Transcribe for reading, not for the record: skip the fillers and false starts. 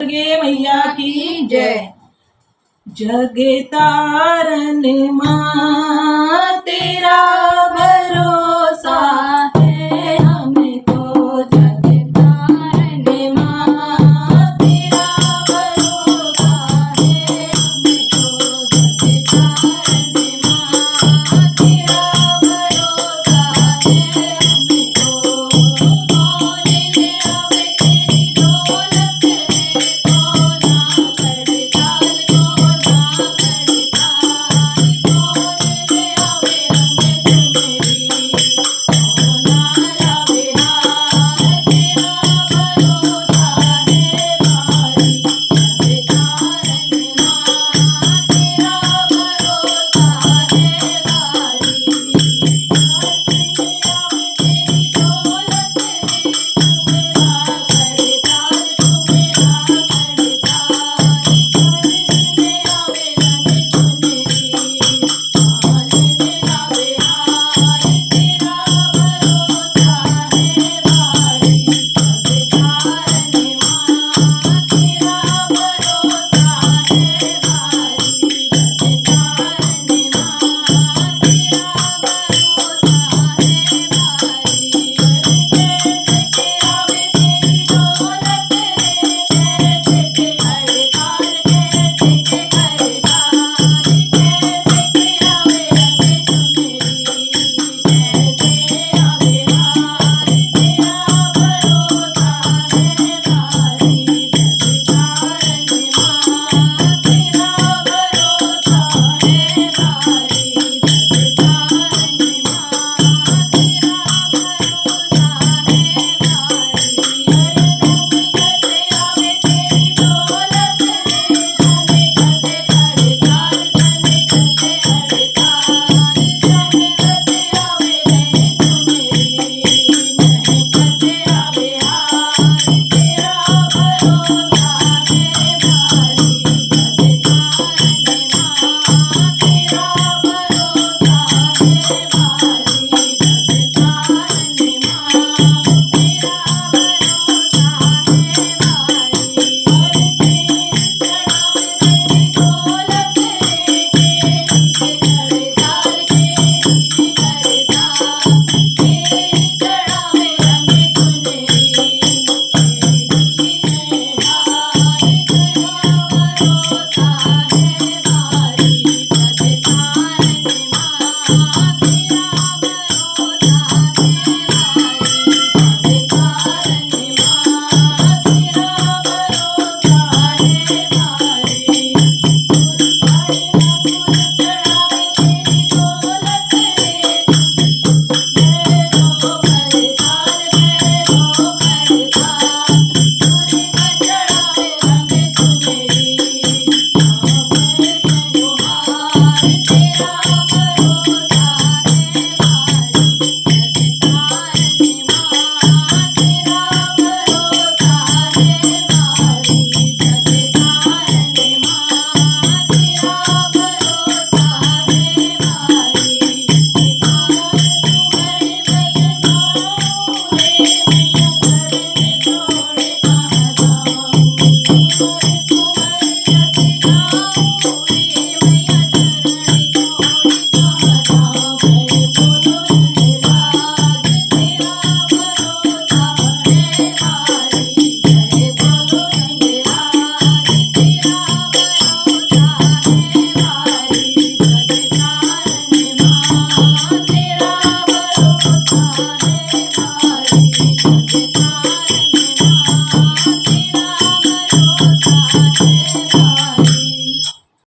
दुर्गे मैया की जय। जगे तारन माँ तेरा भरोसा है हमें तो, जगे तारन माँ तेरा भरोसा है हमें तो, जगे तारन माँ तेरा भरोसा है हमें तो। कौन ले आवे तेरी दौलत रे, कौन खड़ताल कौन खड़ताल, कौन ले आवे रंग चुनरी, कौन लावे हार, तेरा भरोसा है भारी, जगे तारन माँ तेरा भरोसा है भारी। ले आवे तेरी दौलत रे, तुम्हारा खड़ताल तुम्हारा खड़ताल, ले आवे रंग चुनरी, कौन ले आवे हार, तेरा भरोसा है भारी, जगे तारन माँ तेरा भरोसा है भारी, जगे तारन माँ तेरा भरोसा है भारी। कैसे के आवे तेरी दौलत रे, कैसे के हड़ताल कैसे के हड़ताल, कैसे के आवे रंग चुनरी, कैसे आवे हार, तेरा भरोसा है भारी, जगे तारन माँ तेरा भरोसा है भारी, जगे तारन माँ तेरा भरोसा है भारी। कैसे आवे तेरी दौलत रे, जाने कते हड़ताल जाने कते हड़ताल, जाने कते आवे रंग चुनरी, नहीं कते आवे हार, तेरा भरोसा है भारी, जगे तारन माँ तेरा भरोसा है भारी, जगे तारन माँ तेरा भरोसा है भारी। चढ़ावे तेरी दौलत रे, के खड़ताल के खड़ताल, तेरी चढ़ावे रंग चुनरी, तेरी है हार, तेरा भरोसा है भारी, जगे तारन माँ तेरा भरोसा है भारी, जगे तारन माँ तेरा भरोसा है भारी। बड़े मुकुट चढ़ावे तेरी दौलत रे, भैरो खड़ताल भैरो खड़ताल, दुर्गा चढ़ावे रंग चुनरी, आंवल सनुहार, तेरा भरोसा है भारी, जगे तारन माँ तेरा भरोसा है भारी, जगे तारन माँ तेरा भरोसा है भारी। तुम्हारे मैया जाऊँ रे, मैया घर में छोड़ कहाँ जाऊँ,